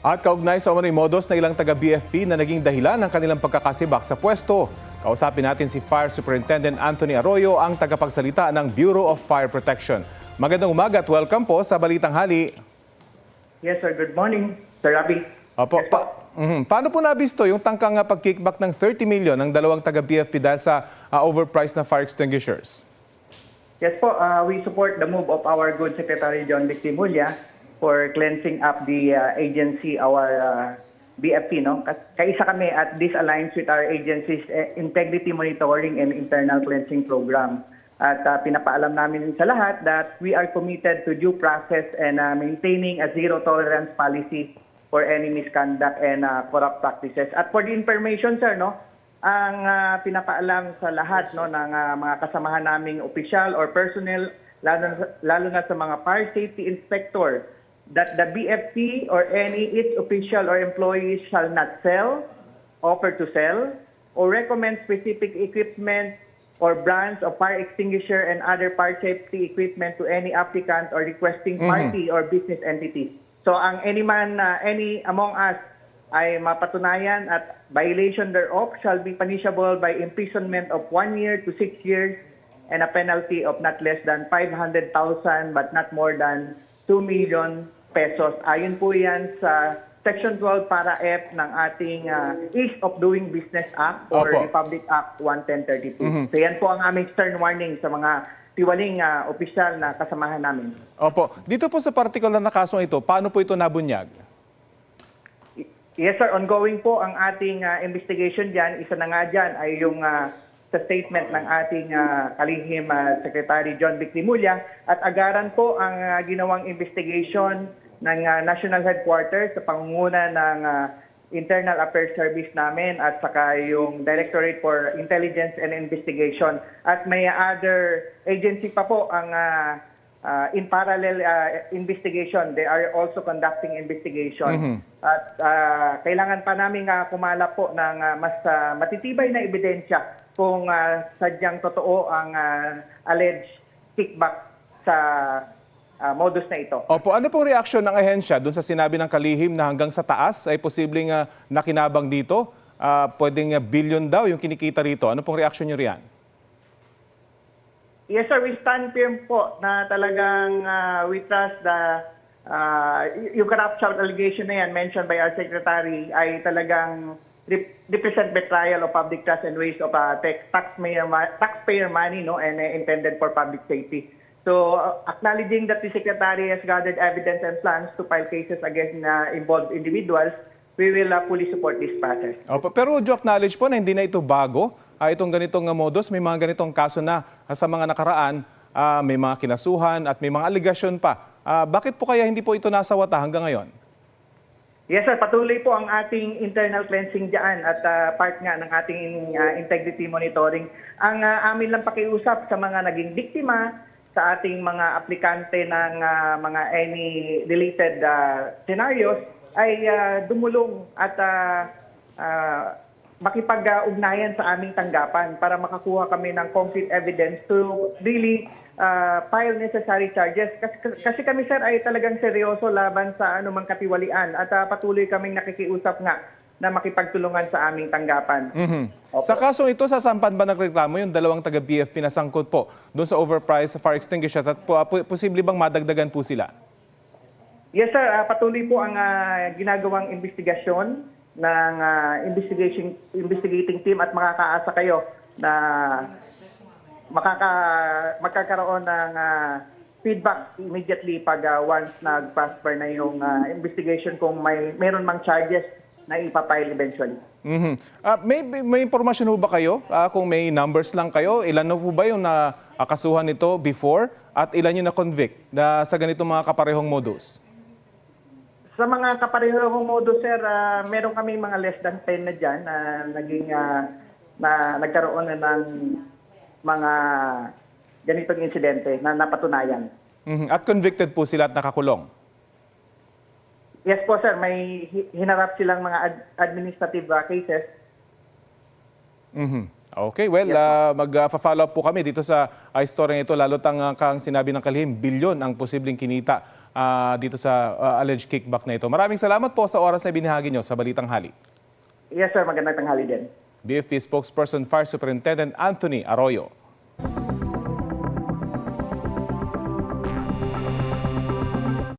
At kaugnay sa umano'y modus na ilang taga-BFP na naging dahilan ng kanilang pagkakasibak sa pwesto. Kausapin natin si Fire Superintendent Anthony Arroyo, ang tagapagsalita ng Bureau of Fire Protection. Magandang umaga at welcome po sa Balitang Hali. Yes, sir. Good morning, Sir Rabi. Opo. Paano po nabisto yung tangkang pag-kickback ng 30 million ng dalawang taga-BFP dahil sa overpriced na fire extinguishers? Yes po, we support the move of our good Secretary John Victimulya for cleansing up the agency, our BFP. No? Kaisa kami at this aligns with our agency's integrity monitoring and internal cleansing program. At pinapaalam namin sa lahat that we are committed to due process and maintaining a zero tolerance policy for any misconduct and corrupt practices. At for the information, sir, no, ang pinapaalam sa lahat no, ng mga kasamahan naming opisyal or personnel, lalo na sa mga fire safety inspector, that the BFP or any its official or employees shall not sell, offer to sell, or recommend specific equipment or brands of fire extinguisher and other fire safety equipment to any applicant or requesting party or business entity. So ang any among us ay mapatunayan at violation thereof shall be punishable by imprisonment of 1 year to 6 years and a penalty of not less than 500,000 but not more than 2 million pesos. Ayon po yan sa Section 12 para F ng ating Ease of Doing Business Act or Opo. Republic Act 1132. So yan po ang aming stern warning sa mga tiwaling opisyal na kasamahan namin. Opo. Dito po sa particular na kasong ito, paano po ito nabunyag? Yes sir, ongoing po ang ating investigation dyan. Isa na nga dyan ay yung sa statement ng ating kalihim Secretary John Victimulya at agaran po ang ginawang investigation ng National Headquarters sa pangunguna ng Internal Affairs Service namin at saka yung Directorate for Intelligence and Investigation. At may other agency pa po ang in parallel investigation. They are also conducting investigation. At kailangan pa namin kumala po ng mas matitibay na ebidensya kung sadyang totoo ang alleged kickback sa modus na ito. Opo, ano pong reaksyon ng ahensya doon sa sinabi ng kalihim na hanggang sa taas ay posibleng nakinabang dito? Pwedeng billion daw yung kinikita rito. Ano pong reaksyon nyo riyan? Yes sir, we stand firm po na talagang we trust the yung corruption allegation na yan mentioned by our secretary ay talagang represent betrayal of public trust and waste of taxpayer money no and intended for public safety. So acknowledging that the secretary has gathered evidence and plans to file cases against involved individuals, we will fully support this process. Opo, pero do acknowledge po na hindi na ito bago. Itong ganitong modus, may mga ganitong kaso na sa mga nakaraan, may mga kinasuhan at may mga aligasyon pa. Bakit po kaya hindi po ito nasawata hanggang ngayon? Yes sir, patuloy po ang ating internal cleansing dyan at part nga ng ating integrity monitoring. Ang amin lang pakiusap sa mga naging biktima, sa ating mga aplikante ng mga any related scenarios ay dumulong at makipag-ugnayan sa aming tanggapan para makakuha kami ng concrete evidence to really file necessary charges. Kasi kami sir ay talagang seryoso laban sa anumang katiwalian at patuloy kaming nakikiusap nga na makipagtulungan sa aming tanggapan. Sa kasong ito, sasampan ba nagreklamo yung dalawang taga-BFP na sangkot po doon sa overpriced fire extinguisher at posible bang madagdagan po sila? Yes sir, patuloy po ang ginagawang investigasyon ng investigating team at makakaasa kayo na magkakaroon ng feedback immediately pag once nag-prosper na yung investigation kung meron mang charges na ipapile eventually. May impormasyon ho ba kayo? Kung may numbers lang kayo, ilan na po ba yung nakasuhan nito before at ilan yung na-convict na sa ganitong mga kaparehong modus? Sa mga kaparehong modus, sir, meron kami mga less than 10 na dyan na nagkaroon na ng mga ganitong insidente na napatunayan. At convicted po sila at nakakulong? Yes po sir, may hinarap silang mga administrative cases. Okay, well, mag-follow up po kami dito sa story ito, lalo kang sinabi ng kalihim, bilyon ang posibleng kinita dito sa alleged kickback na ito. Maraming salamat po sa oras na binahagi nyo sa Balitang Hali. Yes sir, magandang tanghali din. BFP spokesperson Fire Superintendent Anthony Arroyo.